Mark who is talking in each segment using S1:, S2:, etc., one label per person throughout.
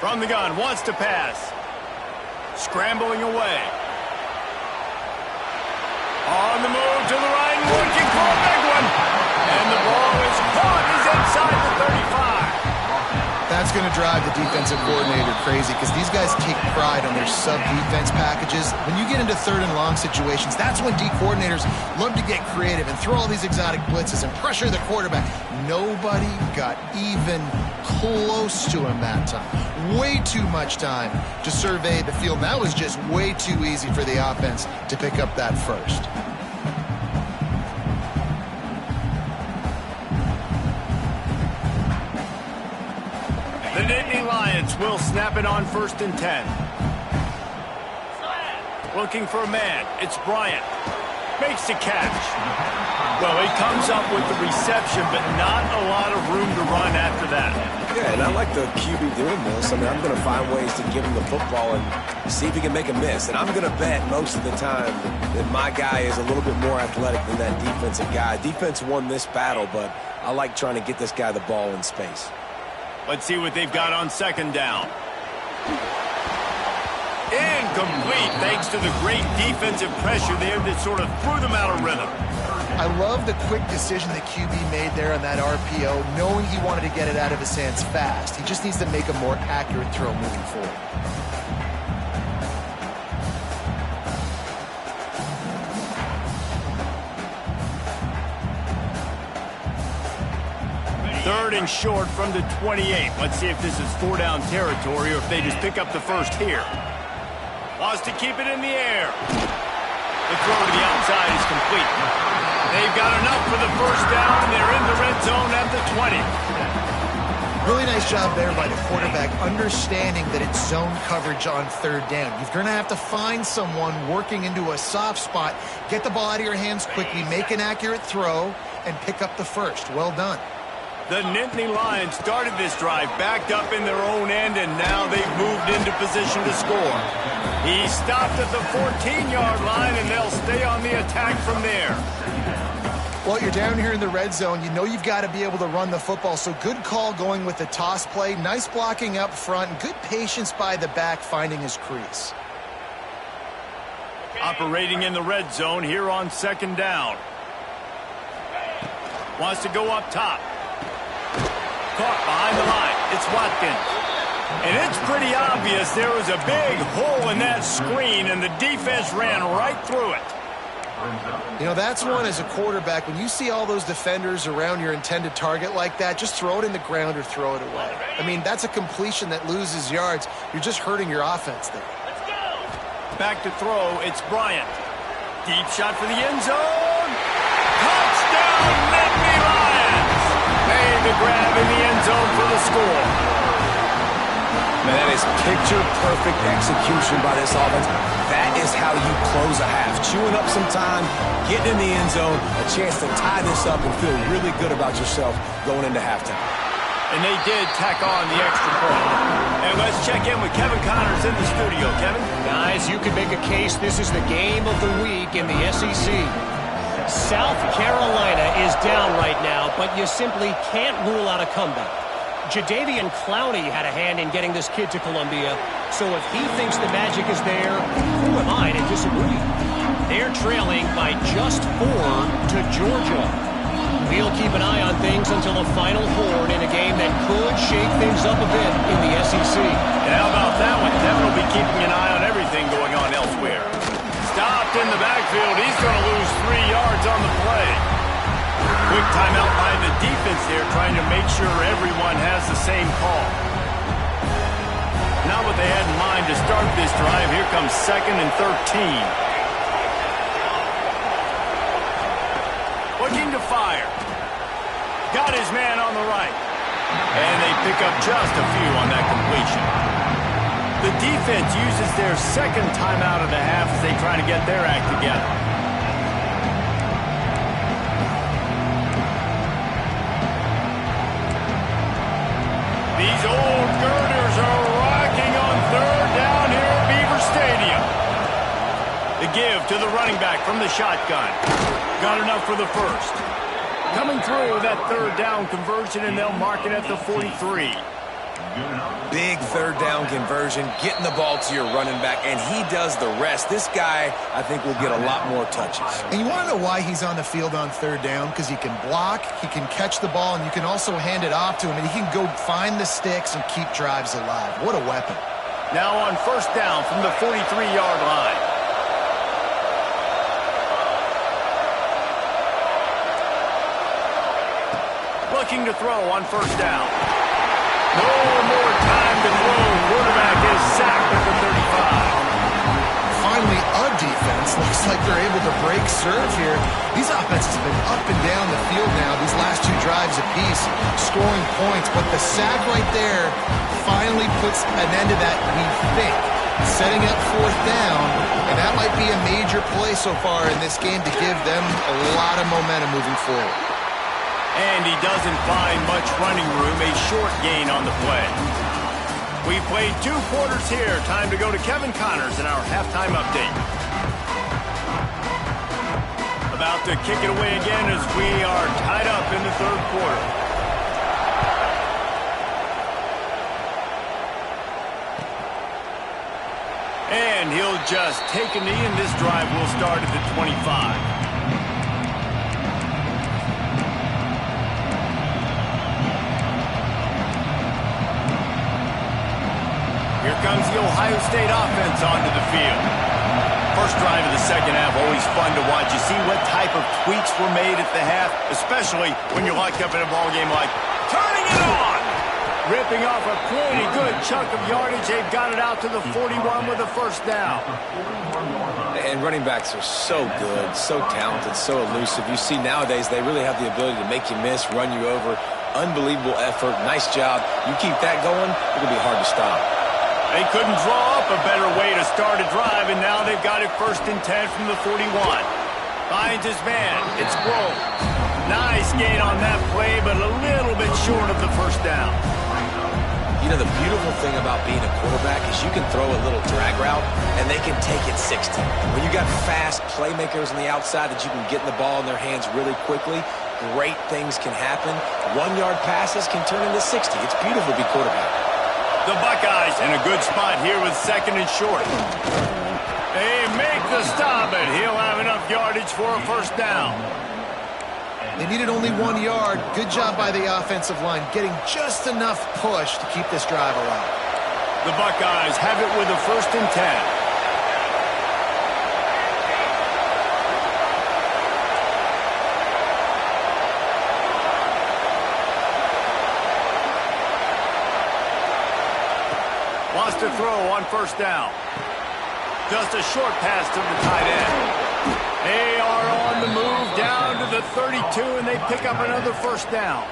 S1: From the gun, wants to pass. Scrambling away. On the move to the right, looking for a big one. And the ball is caught. He's inside the 35.
S2: That's going to drive the defensive coordinator crazy because these guys take pride on their sub-defense packages. When you get into third and long situations, that's when D coordinators love to get creative and throw all these exotic blitzes and pressure the quarterback. Nobody got even close to him that time. Way too much time to survey the field. That was just way too easy for the offense to pick up that first.
S1: The Nittany Lions will snap it on 1st and 10. Looking for a man. It's Bryant. Makes the catch. Well, he comes up with the reception, but not a lot of room to run after that.
S3: Yeah, and I like the QB doing this. I mean, I'm going to find ways to give him the football and see if he can make a miss. And I'm going to bet most of the time that my guy is a little bit more athletic than that defensive guy. Defense won this battle, but I like trying to get this guy the ball in space.
S1: Let's see what they've got on 2nd down. Incomplete, thanks to the great defensive pressure there that sort of threw them out of rhythm.
S2: I love the quick decision that QB made there on that RPO, knowing he wanted to get it out of his hands fast. He just needs to make a more accurate throw moving forward.
S1: Third and short from the 28. Let's see if this is 4-down territory or if they just pick up the first here. Wants to keep it in the air. The throw to the outside is complete. They've got enough for the first down. They're in the red zone at the 20.
S2: Really nice job there by the quarterback, understanding that it's zone coverage on 3rd down. You're going to have to find someone working into a soft spot, get the ball out of your hands quickly, make an accurate throw, and pick up the first. Well done.
S1: The Nittany Lions started this drive backed up in their own end, and now they've moved into position to score. He stopped at the 14-yard line, and they'll stay on the attack from there.
S2: Well, you're down here in the red zone. You know you've got to be able to run the football, so good call going with the toss play. Nice blocking up front. Good patience by the back finding his crease.
S1: Operating in the red zone here on 2nd down. Wants to go up top. Caught behind the line. It's Watkins. And it's pretty obvious there was a big hole in that screen, and the defense ran right through it.
S2: You know, that's one as a quarterback. When you see all those defenders around your intended target like that, just throw it in the ground or throw it away. I mean, that's a completion that loses yards. You're just hurting your offense there.
S1: Back to throw. It's Bryant. Deep shot for the end zone. Touchdown, Nittany Lions. Made the grab in the end zone for the score.
S3: Man, that is picture-perfect execution by this offense. That is how you close a half. Chewing up some time, getting in the end zone, a chance to tie this up and feel really good about yourself going into halftime.
S1: And they did tack on the extra point. And let's check in with Kevin Connors in the studio. Kevin?
S4: Guys, you could make a case this is the game of the week in the SEC. South Carolina is down right now, but you simply can't rule out a comeback. Jadeveon Clowney had a hand in getting this kid to Columbia, so if he thinks the magic is there, who am I to disagree? They're trailing by just 4 to Georgia. We'll keep an eye on things until the final horn in a game that could shake things up a bit in the SEC.
S1: And how about that one? Kevin will be keeping an eye on everything going on elsewhere. Stopped in the backfield. He's going to lose 3 yards on the play. Quick timeout by the defense there, trying to make sure everyone has the same call. Not what they had in mind to start this drive. Here comes 2nd and 13. Looking to fire. Got his man on the right. And they pick up just a few on that completion. The defense uses their 2nd timeout of the half as they try to get their act together. These old girders are rocking on 3rd down here at Beaver Stadium. The give to the running back from the shotgun. Got enough for the first. Coming through that 3rd down conversion, and they'll mark it at the 43.
S3: Big third down conversion, getting the ball to your running back, and he does the rest. This guy, I think, will get a lot more touches.
S2: And you want to know why he's on the field on third down? Because he can block, he can catch the ball, and you can also hand it off to him, and he can go find the sticks and keep drives alive. What a weapon.
S1: Now on first down from the 43-yard line. Looking to throw on first down. No more time to throw. Quarterback is sacked at the 35.
S2: Finally, a defense looks like they're able to break serve here. These offenses have been up and down the field now, these last two drives apiece, scoring points. But the sack right there finally puts an end to that, we think. Setting up fourth down, and that might be a major play so far in this game to give them a lot of momentum moving forward.
S1: And he doesn't find much running room, a short gain on the play. We played 2 quarters here. Time to go to Kevin Connors in our halftime update. About to kick it away again as we are tied up in the third quarter. And he'll just take a knee, and this drive will start at the 25. Here comes the Ohio State offense onto the field. First drive of the second half, always fun to watch. You see what type of tweaks were made at the half, especially when you're locked up in a ball game like turning it on. Ripping off a pretty good chunk of yardage. They've got it out to the 41 with a first down.
S3: And running backs are so good, so talented, so elusive. You see nowadays they really have the ability to make you miss, run you over. Unbelievable effort. Nice job. You keep that going, it'll be hard to stop.
S1: They couldn't draw up a better way to start a drive, and now they've got it 1st and 10 from the 41. Finds his man. It's Grove. Nice gain on that play, but a little bit short of the first down.
S3: You know, the beautiful thing about being a quarterback is you can throw a little drag route, and they can take it 60. When you got fast playmakers on the outside that you can get the ball in their hands really quickly, great things can happen. 1-yard passes can turn into 60. It's beautiful to be quarterback.
S1: The Buckeyes in a good spot here with 2nd and short. They make the stop, and he'll have enough yardage for a first down.
S2: They needed only 1 yard. Good job by the offensive line, getting just enough push to keep this drive alive.
S1: The Buckeyes have it with a 1st and 10. Wants to throw on first down. Just a short pass to the tight end. They are on the move down to the 32, and they pick up another first down.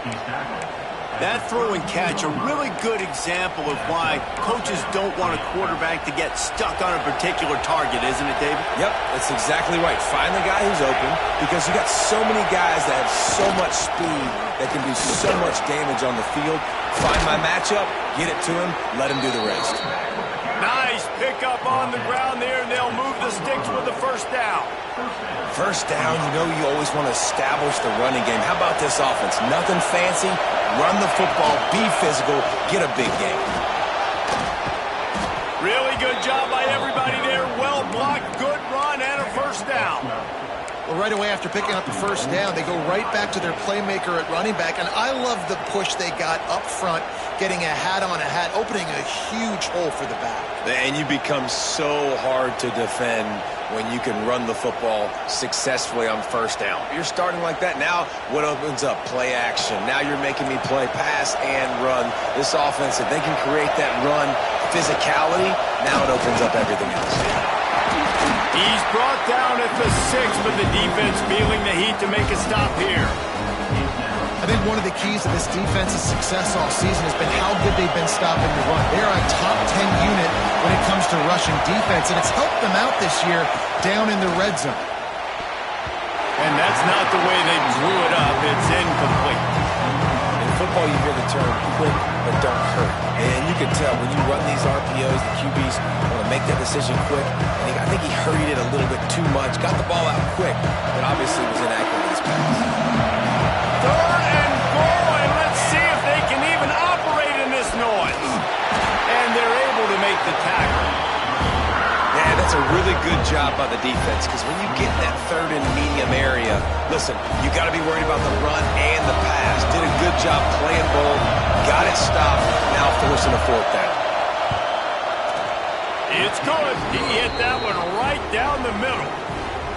S1: That throw and catch, a really good example of why coaches don't want a quarterback to get stuck on a particular target, isn't it, David?
S3: Yep, that's exactly right. Find the guy who's open, because you got so many guys that have so much speed that can do so much damage on the field. Find my matchup, get it to him, let him do the rest.
S1: Nice pickup on the ground there, and they'll move the sticks with the first down.
S3: First down, you know you always want to establish the running game. How about this offense? Nothing fancy. Run the football, be physical, get a big gain.
S1: Really good job by everybody there. Well blocked, good run, and a first down.
S2: Well, right away after picking up the first down, they go right back to their playmaker at running back. And I love the push they got up front, getting a hat on a hat, opening a huge hole for the back.
S3: And you become so hard to defend when you can run the football successfully on first down. You're starting like that. Now what opens up? Play action. Now you're making me play pass and run. This offense, if they can create that run physicality, now it opens up everything else.
S1: He's brought down at the 6, but the defense feeling the heat to make a stop here.
S2: I think one of the keys to this defense's success all season has been how good they've been stopping the run. They're a top 10 unit when it comes to rushing defense, and it's helped them out this year down in the red zone.
S1: And that's not the way they drew it up. It's incomplete.
S3: In football, you hear the term quick but don't hurt. And you can tell when you run these RPOs, the QBs want to make that decision quick. And I think he hurried it a little bit too much, got the ball out quick, but obviously was inaccurate in his pass.
S1: 3rd and goal, and let's see if they can even operate in this noise. make the tackle.
S3: Yeah, that's a really good job by the defense, because when you get in that third and medium area, listen, you got to be worried about the run and the pass. Did a good job playing both, got it stopped, now forcing a fourth down.
S1: It's good. He hit that one right down the middle.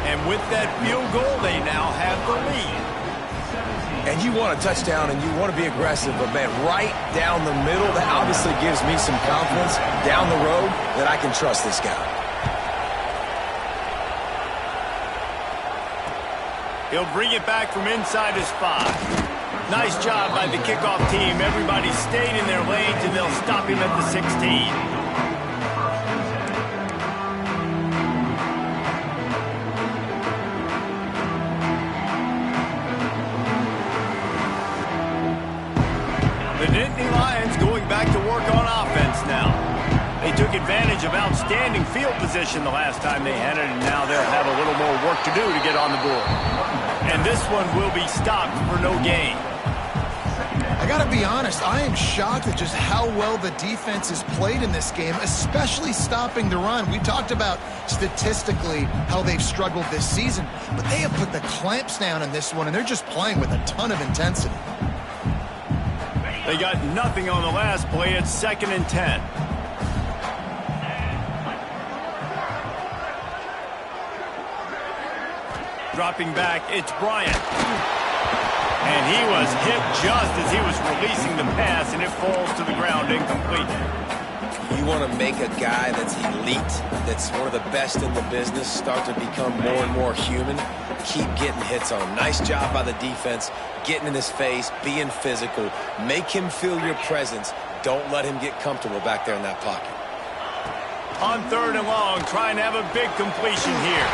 S1: And with that field goal, they now have the lead.
S3: And you want a touchdown and you want to be aggressive, but man, right down the middle, that obviously gives me some confidence down the road that I can trust this guy.
S1: He'll bring it back from inside his 5. Nice job by the kickoff team. Everybody stayed in their lanes, and they'll stop him at the 16. The Nittany Lions going back to work on offense now. They took advantage of outstanding field position the last time they had it, and now they'll have a little more work to do to get on the board. And this one will be stopped for no gain.
S2: I gotta be honest, I am shocked at just how well the defense has played in this game, especially stopping the run. We talked about statistically how they've struggled this season, but they have put the clamps down in this one, and they're just playing with a ton of intensity.
S1: They got nothing on the last play. It's 2nd and 10. Dropping back, it's Bryant. And he was hit just as he was releasing the pass, and it falls to the ground incomplete.
S3: You want to make a guy that's elite, that's one of the best in the business, start to become more and more human. Keep getting hits on him. Nice job by the defense, getting in his face, being physical. Make him feel your presence. Don't let him get comfortable back there in that pocket.
S1: On 3rd and long, trying to have a big completion here.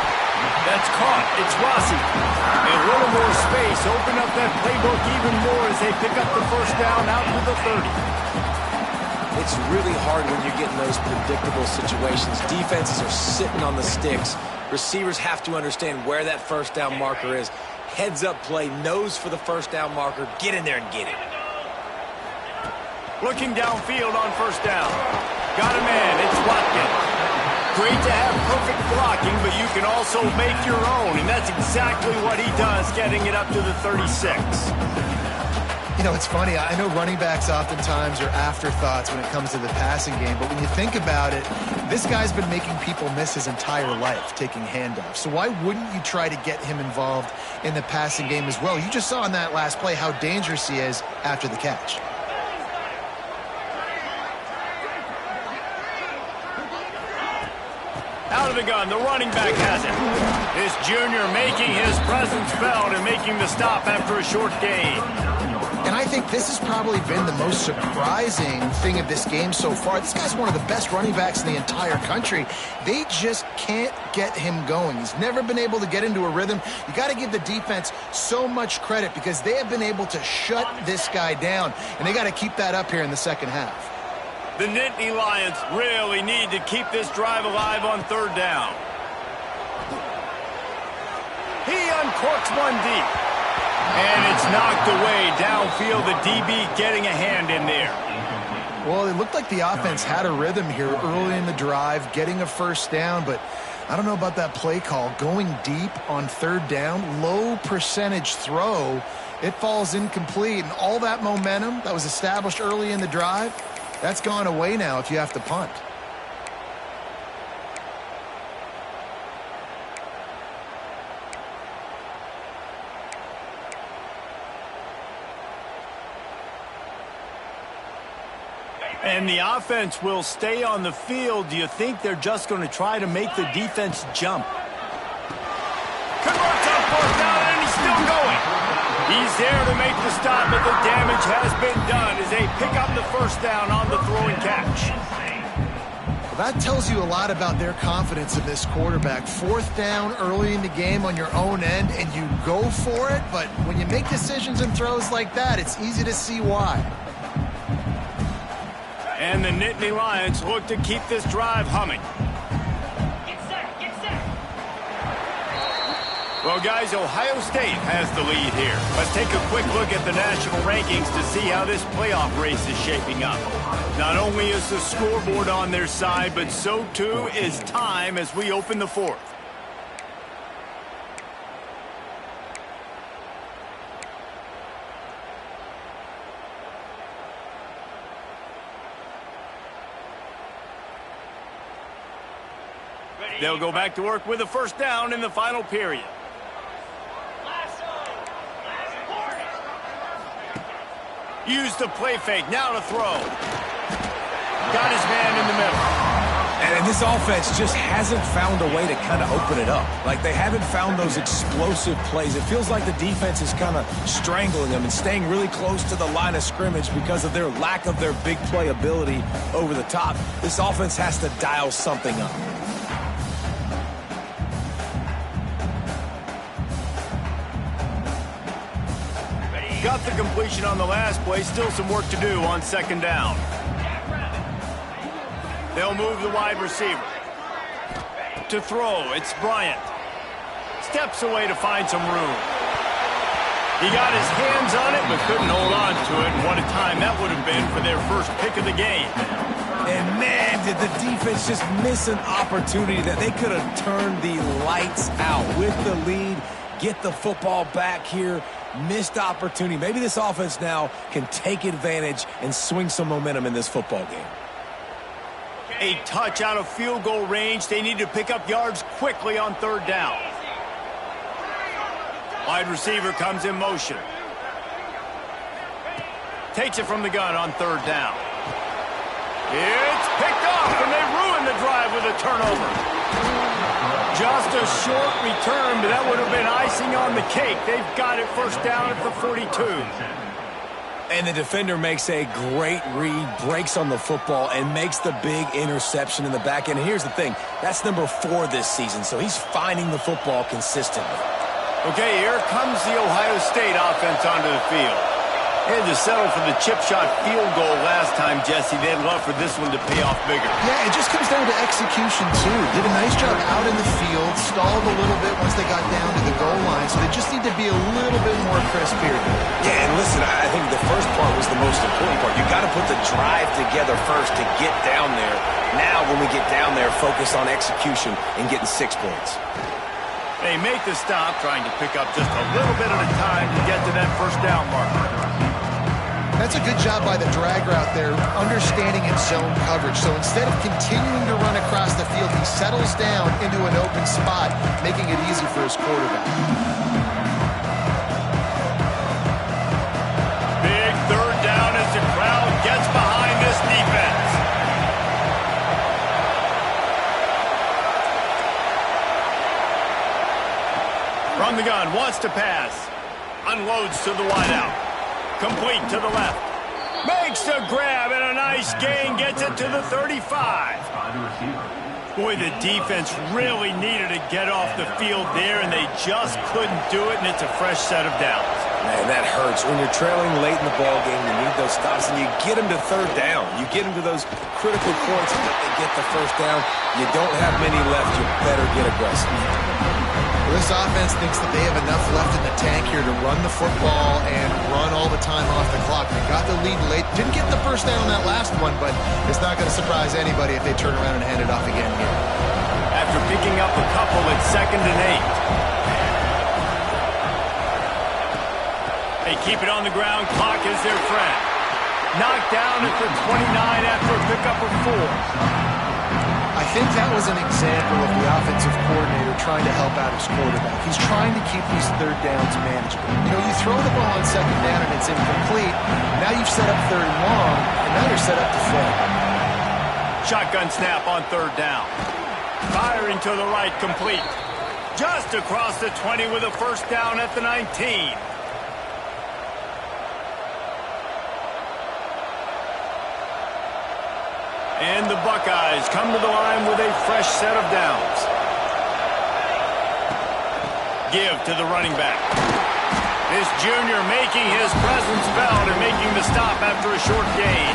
S1: That's caught. It's Rossi. A little more space. Open up that playbook even more as they pick up the first down out to the 30.
S3: It's really hard when you're getting those predictable situations. Defenses are sitting on the sticks. Receivers have to understand where that first down marker is. Heads up play, nose for the first down marker. Get in there and get it.
S1: Looking downfield on first down. Got a man. It's Watkins. Great to have perfect blocking, but you can also make your own, and that's exactly what he does, getting it up to the 36.
S2: You know, it's funny. I know running backs oftentimes are afterthoughts when it comes to the passing game, but when you think about it, this guy's been making people miss his entire life taking handoffs. So why wouldn't you try to get him involved in the passing game as well? You just saw in that last play how dangerous he is after the catch.
S1: Out of the gun, the running back has it. This junior making his presence felt and making the stop after a short gain.
S2: And I think this has probably been the most surprising thing of this game so far. This guy's one of the best running backs in the entire country. They just can't get him going. He's never been able to get into a rhythm. You got to give the defense so much credit because they have been able to shut this guy down, and they got to keep that up here in the second half.
S1: The Nittany Lions really need to keep this drive alive on 3rd down. He uncorks one deep. And it's knocked away downfield. The DB getting a hand in there.
S2: Well, it looked like the offense had a rhythm here early in the drive, getting a first down, but I don't know about that play call. Going deep on 3rd down, low percentage throw, it falls incomplete, and all that momentum that was established early in the drive, that's gone away now if you have to punt.
S1: And the offense will stay on the field. Do you think they're just going to try to make the defense jump? Converts on 4th down, and he's still going. He's there to make the stop, but the damage has been done as they pick up the first down on the throw and catch.
S2: Well, that tells you a lot about their confidence in this quarterback. 4th down early in the game on your own end, and you go for it, but when you make decisions and throws like that, it's easy to see why.
S1: And the Nittany Lions look to keep this drive humming. Well, guys, Ohio State has the lead here. Let's take a quick look at the national rankings to see how this playoff race is shaping up. Not only is the scoreboard on their side, but so too is time as we open the fourth. They'll go back to work with a first down in the final period. Use the play fake. Now to throw. Got his man in the middle.
S3: And this offense just hasn't found a way to kind of open it up. Like, they haven't found those explosive plays. It feels like the defense is kind of strangling them and staying really close to the line of scrimmage because of their lack of their big play ability over the top. This offense has to dial something up.
S1: Got the completion on the last play. Still some work to do on second down. They'll move the wide receiver. To throw, it's Bryant. Steps away to find some room. He got his hands on it, but couldn't hold on to it. And what a time that would have been for their first pick of the game.
S3: And man, did the defense just miss an opportunity that they could have turned the lights out with the lead. Get the football back here. Missed opportunity. Maybe this offense now can take advantage and swing some momentum in this football game.
S1: A touch out of field goal range. They need to pick up yards quickly on third down. Wide receiver comes in motion. Takes it from the gun on third down. It's picked off, and they ruin the drive with a turnover. Just a short return, but that would have been icing on the cake. They've got it first down at the 42.
S3: And the defender makes a great read, breaks on the football, and makes the big interception in the back end. Here's the thing. That's number 4 this season, so he's finding the football consistently.
S1: Okay, here comes the Ohio State offense onto the field. They had to settle for the chip shot field goal last time, Jesse. They'd love for this one to pay off bigger.
S2: Yeah, it just comes down to execution, too. Did a nice job out in the field, stalled a little bit once they got down to the goal line, so they just need to be a little bit more crisp here.
S3: Yeah, and listen, I think the first part was the most important part. You got to put the drive together first to get down there. Now, when we get down there, focus on execution and getting 6 points.
S1: They make the stop, trying to pick up just a little bit at a time to get to that first down marker.
S2: That's a good job by the drag route there, understanding its zone coverage. So instead of continuing to run across the field, he settles down into an open spot, making it easy for his quarterback.
S1: Big third down as the crowd gets behind this defense. From the gun, wants to pass. Unloads to the wideout. Complete to the left. Makes the grab and a nice gain. Gets it to the 35. Boy, the defense really needed to get off the field there, and they just couldn't do it, and it's a fresh set of downs.
S3: Man, that hurts. When you're trailing late in the ball game, you need those stops, and you get them to third down. You get them to those critical points, and they get the first down. You don't have many left. You better get aggressive.
S2: This offense thinks that they have enough left in the tank here to run the football and run all the time off the clock. They got the lead late. Didn't get the first down on that last one, but it's not going to surprise anybody if they turn around and hand it off again here.
S1: After picking up a couple, it's 2nd and 8. They keep it on the ground. Clock is their friend. Knocked down at the 29 after a pickup of 4.
S2: I think that was an example of the offensive coordinator trying to help out his quarterback. He's trying to keep these third downs manageable. You know, you throw the ball on second down and it's incomplete. Now you've set up third and long, and now you're set up to fail.
S1: Shotgun snap on third down. Firing to the right, complete. Just across the 20 with a first down at the 19. And the Buckeyes come to the line with a fresh set of downs. Give to the running back. This junior making his presence felt and making the stop after a short gain.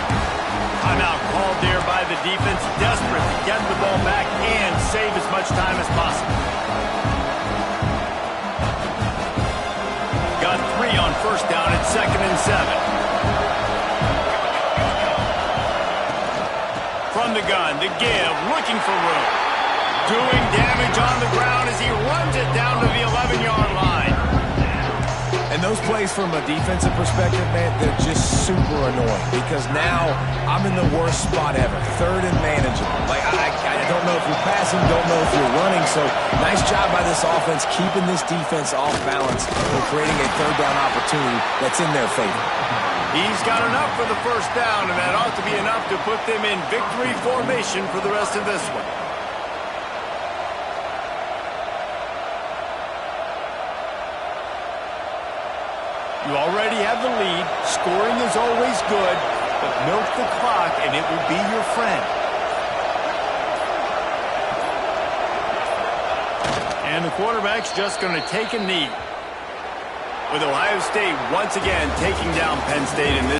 S1: Timeout called there by the defense, desperate to get the ball back and save as much time as possible. first down at 2nd and 7. From the gun, the give, looking for room. Doing damage on the ground as he runs it down to the 11-yard line.
S3: And those plays from a defensive perspective, man, they're just super annoying because now I'm in the worst spot ever. 3rd and manageable. Like, I don't know if you're passing, don't know if you're running. So nice job by this offense keeping this defense off balance and creating a 3rd down opportunity that's in their favor.
S1: He's got enough for the first down, and that ought to be enough to put them in victory formation for the rest of this one. You already have the lead. Scoring is always good, but milk the clock and it will be your friend. And the quarterback's just going to take a knee. With Ohio State once again taking down Penn State in this